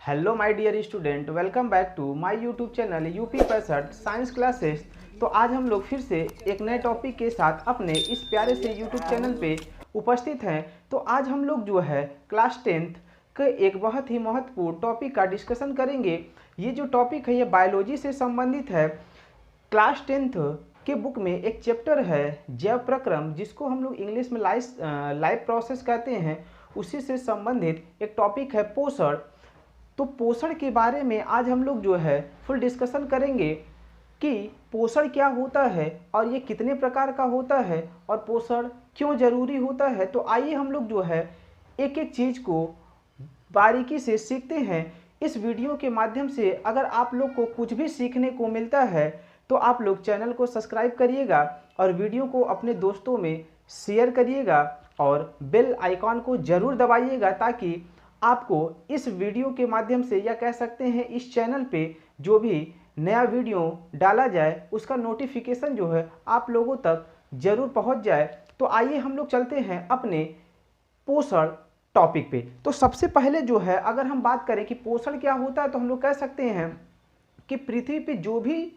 Hello my dear student, welcome back to my YouTube channel UP 65 science classes. तो आज हम लोग फिर से एक नए टॉपिक के साथ अपने इस प्यारे से यूट्यूब चैनल पे उपस्थित हैं। तो आज हम लोग जो है क्लास 10th के एक बहुत ही महत्वपूर्ण टॉपिक का डिस्कशन करेंगे। ये जो टॉपिक है ये बायोलॉजी से संबंधित है। क्लास 10th के बुक में एक चैप्टर है जैव प्रक्रम, जिसको हम लोग इंग्लिश में लाइफ प्रोसेस कहते हैं। उसी से संबंधित एक टॉपिक है पोषण। तो पोषण के बारे में आज हम लोग जो है फुल डिस्कशन करेंगे कि पोषण क्या होता है और ये कितने प्रकार का होता है और पोषण क्यों जरूरी होता है। तो आइए हम लोग जो है एक एक चीज़ को बारीकी से सीखते हैं। इस वीडियो के माध्यम से अगर आप लोग को कुछ भी सीखने को मिलता है तो आप लोग चैनल को सब्सक्राइब करिएगा और वीडियो को अपने दोस्तों में शेयर करिएगा और बेल आइकॉन को ज़रूर दबाइएगा, ताकि आपको इस वीडियो के माध्यम से या कह सकते हैं इस चैनल पे जो भी नया वीडियो डाला जाए उसका नोटिफिकेशन जो है आप लोगों तक ज़रूर पहुंच जाए। तो आइए हम लोग चलते हैं अपने पोषण टॉपिक पे। तो सबसे पहले जो है अगर हम बात करें कि पोषण क्या होता है, तो हम लोग कह सकते हैं कि पृथ्वी पे जो भी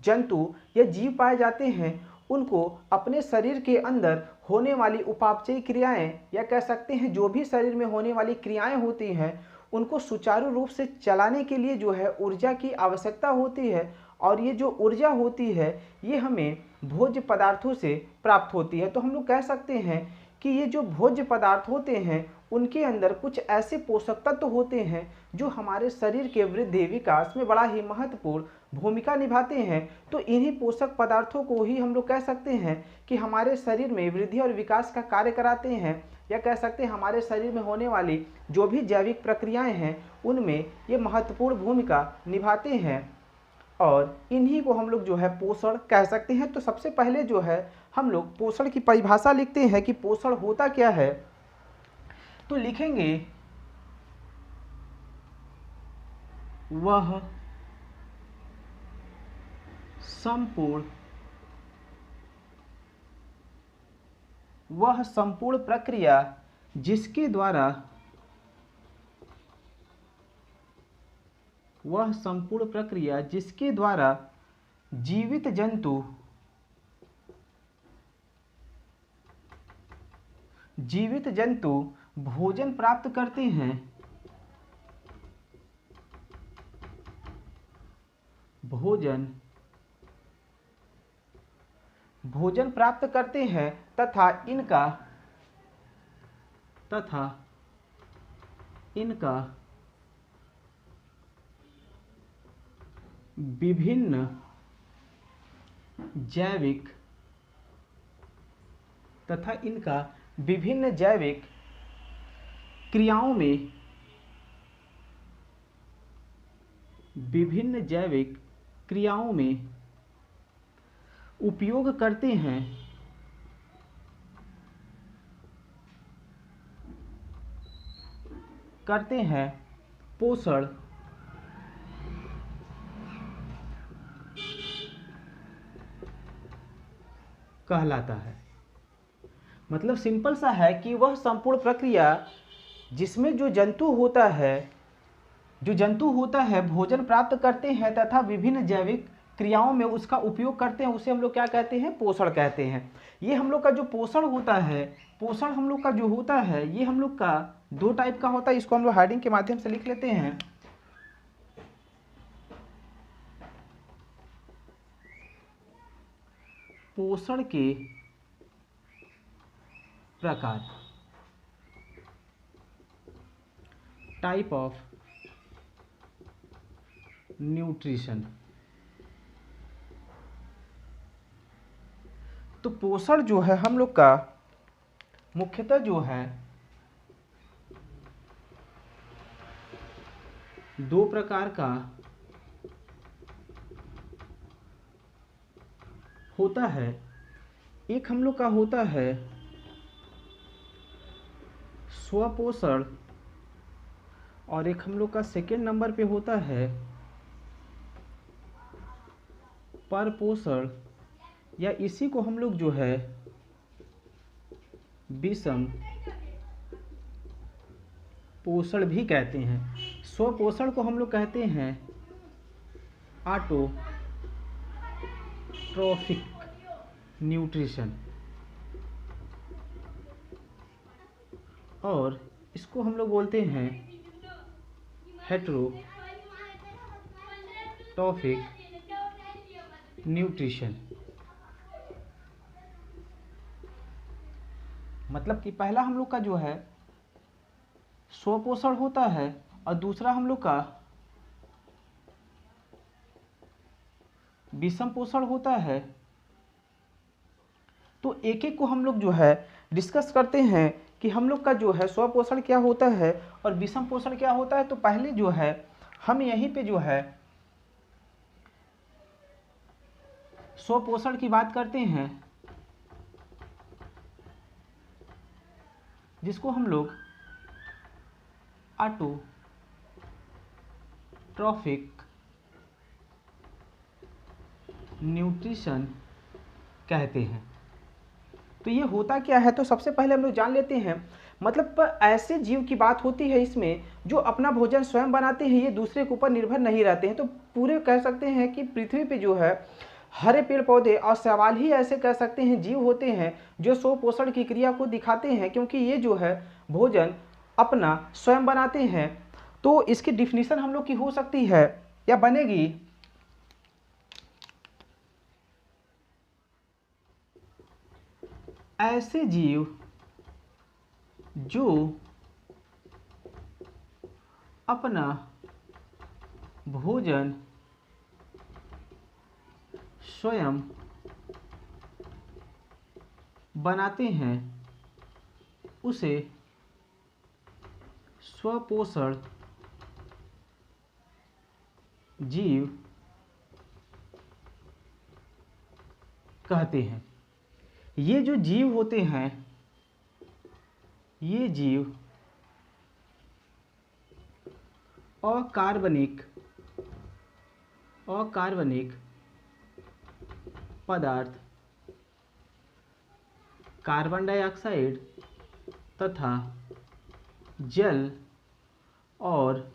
जंतु या जीव पाए जाते हैं उनको अपने शरीर के अंदर होने वाली उपापचयी क्रियाएं या कह सकते हैं जो भी शरीर में होने वाली क्रियाएं होती हैं उनको सुचारू रूप से चलाने के लिए जो है ऊर्जा की आवश्यकता होती है। और ये जो ऊर्जा होती है ये हमें भोज्य पदार्थों से प्राप्त होती है। तो हम लोग कह सकते हैं कि ये जो भोज्य पदार्थ होते हैं उनके अंदर कुछ ऐसे पोषक तत्व होते हैं जो हमारे शरीर के वृद्धि विकास में बड़ा ही महत्वपूर्ण भूमिका निभाते हैं। तो इन्हीं पोषक पदार्थों को ही हम लोग कह सकते हैं कि हमारे शरीर में वृद्धि और विकास का कार्य कराते हैं, या कह सकते हैं हमारे शरीर में होने वाली जो भी जैविक प्रक्रियाएं हैं उनमें ये महत्वपूर्ण भूमिका निभाते हैं और इन्हीं को हम लोग जो है पोषण कह सकते हैं। तो सबसे पहले जो है हम लोग पोषण की परिभाषा लिखते हैं कि पोषण होता क्या है। तो लिखेंगे वह संपूर्ण प्रक्रिया जिसके द्वारा जीवित जंतु भोजन प्राप्त करते हैं, भोजन प्राप्त करते हैं तथा इनका विभिन्न जैविक क्रियाओं में उपयोग करते हैं पोषण कहलाता है। मतलब सिंपल सा है कि वह संपूर्ण प्रक्रिया जिसमें जो जंतु होता है भोजन प्राप्त करते हैं तथा विभिन्न जैविक क्रियाओं में उसका उपयोग करते हैं, उसे हम लोग क्या कहते हैं, पोषण कहते हैं। ये हम लोग का जो पोषण होता है, पोषण हम लोग का जो होता है ये हम लोग का दो टाइप का होता है। इसको हम लोग हेडिंग के माध्यम से लिख लेते हैं। पोषण के प्रकार, टाइप ऑफ न्यूट्रिशन। तो पोषण जो है हम लोग का मुख्यतः जो है दो प्रकार का होता है। एक हम लोग का होता है स्वपोषण और एक हम लोग का सेकेंड नंबर पे होता है परपोषण, या इसी को हम लोग जो है विषम पोषण भी कहते हैं। स्वपोषण को हम लोग कहते हैं ऑटोट्रोफिक न्यूट्रिशन, और इसको हम लोग बोलते हैं हेटेरोट्रोफिक न्यूट्रिशन। मतलब कि पहला हम लोग का जो है स्वपोषण होता है और दूसरा हम लोग का विषम पोषण होता है। तो एक एक को हम लोग जो है डिस्कस करते हैं कि हम लोग का जो है स्वपोषण क्या होता है और विषम पोषण क्या होता है। तो पहले जो है हम यहीं पे जो है स्वपोषण की बात करते हैं, जिसको हम लोग ऑटोट्रोफिक न्यूट्रिशन कहते हैं। तो ये होता क्या है, तो सबसे पहले हम लोग जान लेते हैं। मतलब ऐसे जीव की बात होती है इसमें जो अपना भोजन स्वयं बनाते हैं, ये दूसरे के ऊपर निर्भर नहीं रहते हैं। तो पूरे कह सकते हैं कि पृथ्वी पे जो है हरे पेड़ पौधे और शैवाल ही ऐसे कह सकते हैं जीव होते हैं जो स्वपोषण की क्रिया को दिखाते हैं, क्योंकि ये जो है भोजन अपना स्वयं बनाते हैं। तो इसकी डिफिनीशन हम लोग की हो सकती है या बनेगी, ऐसे जीव जो अपना भोजन स्वयं बनाते हैं उसे स्वपोषण जीव कहते हैं। ये जो जीव होते हैं, ये जीव अकार्बनिक पदार्थ, कार्बन डाइऑक्साइड तथा जल और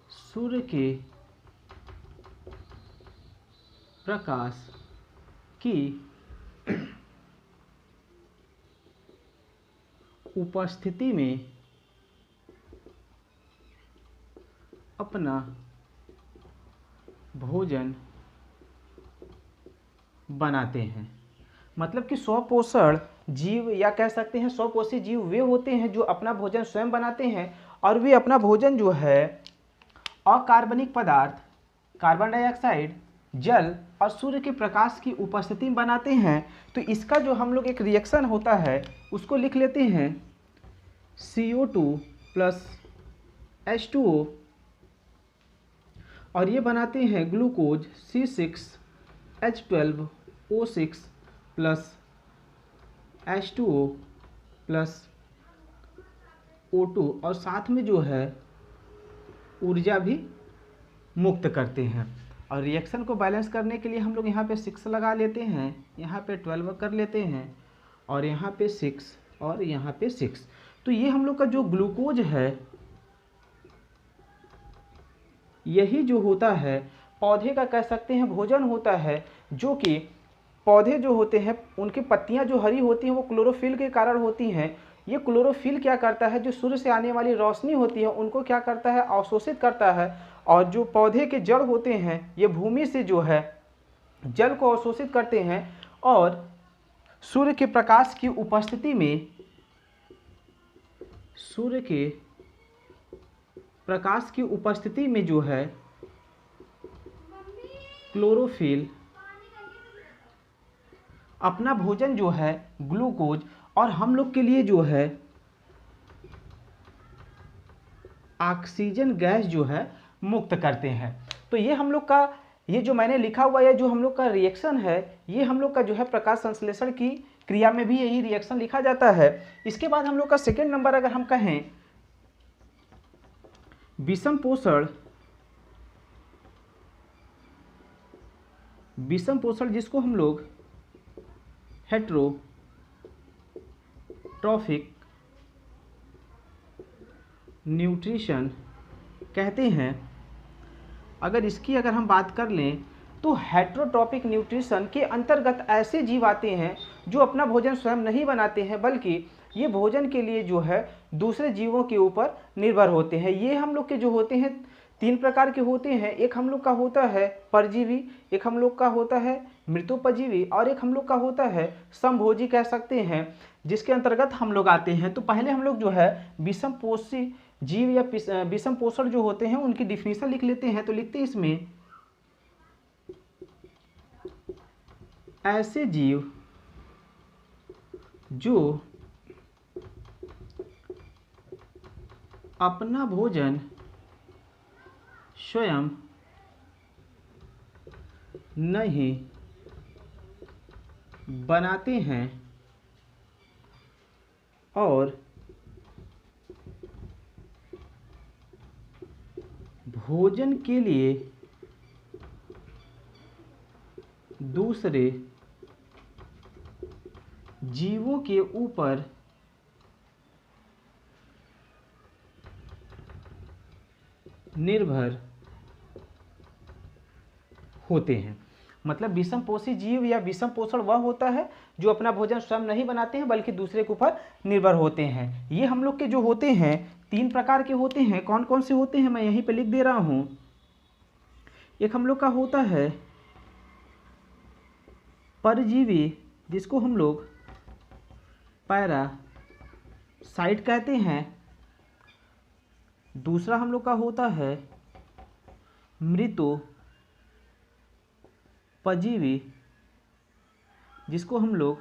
सूर्य के प्रकाश की उपस्थिति में अपना भोजन बनाते हैं। मतलब कि स्वपोषण जीव या कह सकते हैं स्वपोषी जीव वे होते हैं जो अपना भोजन स्वयं बनाते हैं और वे अपना भोजन जो है अकार्बनिक पदार्थ, कार्बन डाइऑक्साइड, जल और सूर्य के प्रकाश की उपस्थिति में बनाते हैं। तो इसका जो हम लोग एक रिएक्शन होता है उसको लिख लेते हैं CO2 प्लस H2O, और ये बनाते हैं glucose C6H12O6 plus H2O plus O2, और साथ में जो है ऊर्जा भी मुक्त करते हैं। और रिएक्शन को बैलेंस करने के लिए हम लोग यहाँ पे 6 लगा लेते हैं, यहाँ पे 12 कर लेते हैं और यहाँ पे 6 और यहाँ पे 6। तो ये हम लोग का जो ग्लूकोज है यही जो होता है पौधे का कह सकते हैं भोजन होता है, जो कि पौधे जो होते हैं उनकी पत्तियां जो हरी होती हैं वो क्लोरोफिल के कारण होती हैं। ये क्लोरोफिल क्या करता है, जो सूर्य से आने वाली रोशनी होती है उनको क्या करता है, अवशोषित करता है। और जो पौधे के जड़ होते हैं ये भूमि से जो है जल को अवशोषित करते हैं और सूर्य के प्रकाश की उपस्थिति में, सूर्य के प्रकाश की उपस्थिति में जो है क्लोरोफिल अपना भोजन जो है ग्लूकोज और हम लोग के लिए जो है ऑक्सीजन गैस जो है मुक्त करते हैं। तो ये हम लोग का ये जो मैंने लिखा हुआ है जो हम लोग का रिएक्शन है, ये हम लोग का जो है प्रकाश संश्लेषण की क्रिया में भी यही रिएक्शन लिखा जाता है। इसके बाद हम लोग का सेकेंड नंबर अगर हम कहें विषम पोषण, जिसको हम लोग हेटेरोट्रोफिक न्यूट्रिशन कहते हैं। अगर इसकी अगर हम बात कर लें तो हेट्रोट्रॉपिक न्यूट्रिशन के अंतर्गत ऐसे जीव आते हैं जो अपना भोजन स्वयं नहीं बनाते हैं, बल्कि ये भोजन के लिए जो है दूसरे जीवों के ऊपर निर्भर होते हैं। ये हम लोग के जो होते हैं 3 प्रकार के होते हैं। एक हम लोग का होता है परजीवी, एक हम लोग का होता है मृतोपजीवी, और एक हम लोग का होता है समभोजी कह सकते हैं, जिसके अंतर्गत हम लोग आते हैं। तो पहले हम लोग जो है विषमपोषी जीव या विषम पोषण जो होते हैं उनकी डिफिनीशन लिख लेते हैं। तो लिखते हैं इसमें ऐसे जीव जो अपना भोजन स्वयं नहीं बनाते हैं और भोजन के लिए दूसरे जीवों के ऊपर निर्भर होते हैं। मतलब विषम पोषी जीव या विषम पोषण वह होता है जो अपना भोजन स्वयं नहीं बनाते हैं बल्कि दूसरे के ऊपर निर्भर होते हैं। ये हम लोग के जो होते हैं 3 प्रकार के होते हैं। कौन कौन से होते हैं मैं यहीं पे लिख दे रहा हूं। एक हम लोग का होता है परजीवी, जिसको हम लोग पैरासाइट कहते हैं। दूसरा हम लोग का होता है मृतोपजीवी, जिसको हम लोग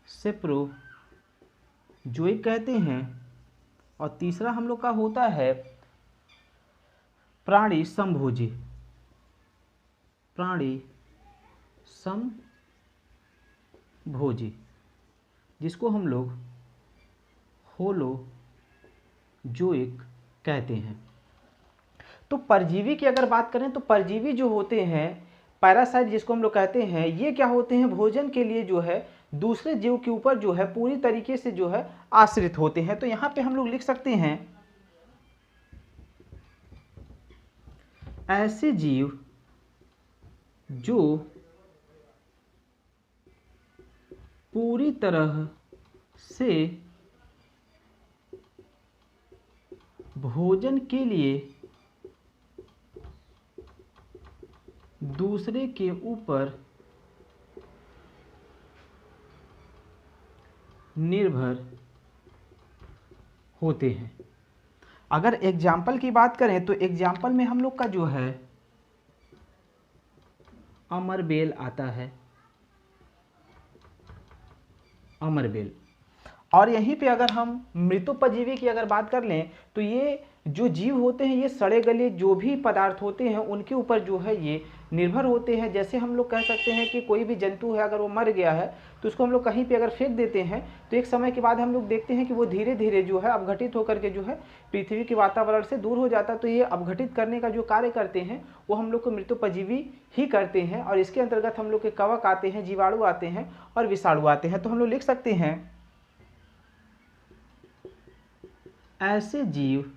सेप्रोजोइक कहते हैं। और तीसरा हम लोग का होता है प्राणी समभोजी, प्राणी समभोजी, जिसको हम लोग होलोजोइक कहते हैं। तो परजीवी की अगर बात करें तो परजीवी जो होते हैं पैरासाइट जिसको हम लोग कहते हैं, ये क्या होते हैं भोजन के लिए जो है दूसरे जीव के ऊपर जो है पूरी तरीके से जो है आश्रित होते हैं। तो यहाँ पे हम लोग लिख सकते हैं ऐसे जीव जो पूरी तरह से भोजन के लिए दूसरे के ऊपर निर्भर होते हैं। अगर एग्जाम्पल की बात करें तो एग्जाम्पल में हम लोग का जो है अमरबेल आता है, अमरबेल। और यहीं पे अगर हम मृतोपजीवी की अगर बात कर लें तो ये जो जीव होते हैं ये सड़े गले जो भी पदार्थ होते हैं उनके ऊपर जो है ये निर्भर होते हैं। जैसे हम लोग कह सकते हैं कि कोई भी जंतु है अगर वो मर गया है तो उसको हम लोग कहीं पे अगर फेंक देते हैं तो एक समय के बाद हम लोग देखते हैं कि वो धीरे धीरे जो है अपघटित होकर के जो है पृथ्वी के वातावरण से दूर हो जाता है। तो ये अपघटित करने का जो कार्य करते हैं वो हम लोग को मृतोपजीवी ही करते हैं। और इसके अंतर्गत हम लोग के कवक आते हैं, जीवाणु आते हैं और विषाणु आते हैं। तो हम लोग लिख सकते हैं ऐसे जीव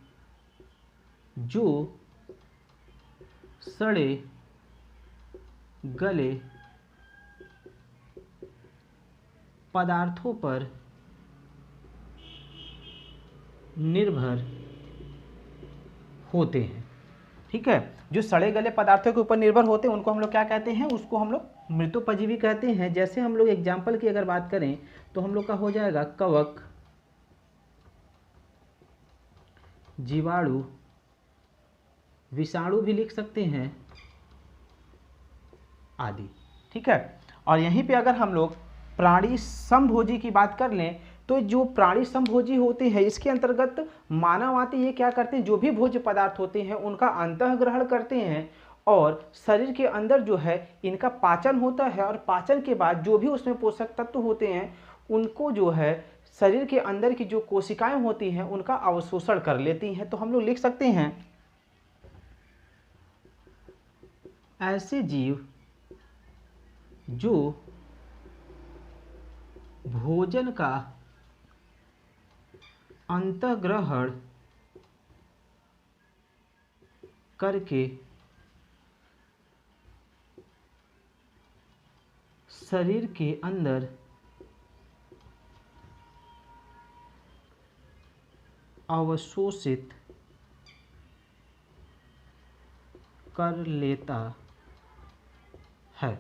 जो सड़े गले पदार्थों पर निर्भर होते हैं। ठीक है, जो सड़े गले पदार्थों के ऊपर निर्भर होते हैं उनको हम लोग क्या कहते हैं, उसको हम लोग मृतोपजीवी कहते हैं। जैसे हम लोग एग्जाम्पल की अगर बात करें तो हम लोग का हो जाएगा कवक, जीवाणु, विषाणु भी लिख सकते हैं आदि। ठीक है, और यहीं पे अगर हम लोग प्राणी समभोजी की बात कर लें तो जो प्राणी समभोजी होते हैं इसके अंतर्गत मानव आते, ये क्या करते हैं जो भी भोज्य पदार्थ होते हैं उनका अंतःग्रहण करते हैं और शरीर के अंदर जो है इनका पाचन होता है। और पाचन के बाद जो भी उसमें पोषक तत्व होते हैं उनको जो है शरीर के अंदर की जो कोशिकाएं होती हैं उनका अवशोषण कर लेती हैं। तो हम लोग लिख सकते हैं ऐसे जीव जो भोजन का अंतःग्रहण करके शरीर के अंदर अवशोषित कर लेता है।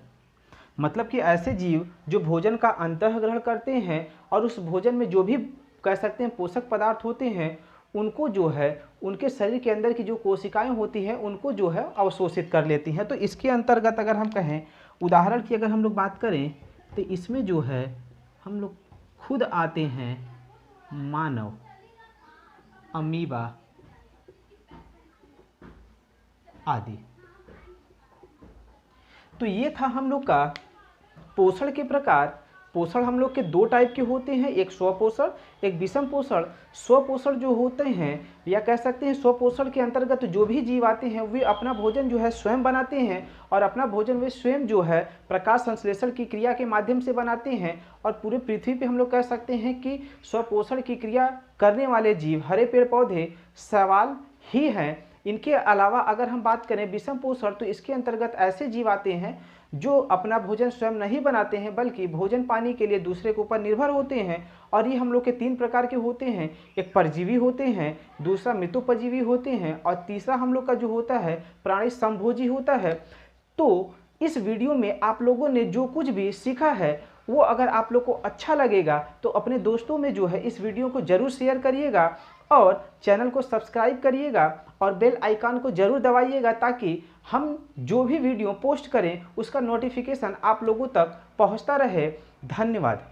मतलब कि ऐसे जीव जो भोजन का अंतःग्रहण करते हैं और उस भोजन में जो भी कह सकते हैं पोषक पदार्थ होते हैं उनको जो है उनके शरीर के अंदर की जो कोशिकाएं होती हैं उनको जो है अवशोषित कर लेती हैं। तो इसके अंतर्गत अगर हम कहें, उदाहरण की अगर हम लोग बात करें तो इसमें जो है हम लोग खुद आते हैं मानव, अमीबा आदि। तो ये था हम लोग का पोषण के प्रकार। पोषण हम लोग के दो टाइप के होते हैं, एक स्वपोषण, एक विषम पोषण। स्वपोषण जो होते हैं या कह सकते हैं स्वपोषण के अंतर्गत जो भी जीव आते हैं वे अपना भोजन जो है स्वयं बनाते हैं और अपना भोजन वे स्वयं जो है प्रकाश संश्लेषण की क्रिया के माध्यम से बनाते हैं। और पूरे पृथ्वी पे हम लोग कह सकते हैं कि स्वपोषण की क्रिया करने वाले जीव हरे पेड़ पौधे सवाल ही हैं। इनके अलावा अगर हम बात करें विषम पोषण, तो इसके अंतर्गत ऐसे जीव आते हैं जो अपना भोजन स्वयं नहीं बनाते हैं बल्कि भोजन पाने के लिए दूसरे के ऊपर निर्भर होते हैं। और ये हम लोग के तीन प्रकार के होते हैं, एक परजीवी होते हैं, दूसरा मृतोपजीवी होते हैं और तीसरा हम लोग का जो होता है प्राणी संभोजी होता है। तो इस वीडियो में आप लोगों ने जो कुछ भी सीखा है वो अगर आप लोग को अच्छा लगेगा तो अपने दोस्तों में जो है इस वीडियो को जरूर शेयर करिएगा और चैनल को सब्सक्राइब करिएगा और बेल आइकन को जरूर दबाइएगा ताकि हम जो भी वीडियो पोस्ट करें उसका नोटिफिकेशन आप लोगों तक पहुंचता रहे। धन्यवाद।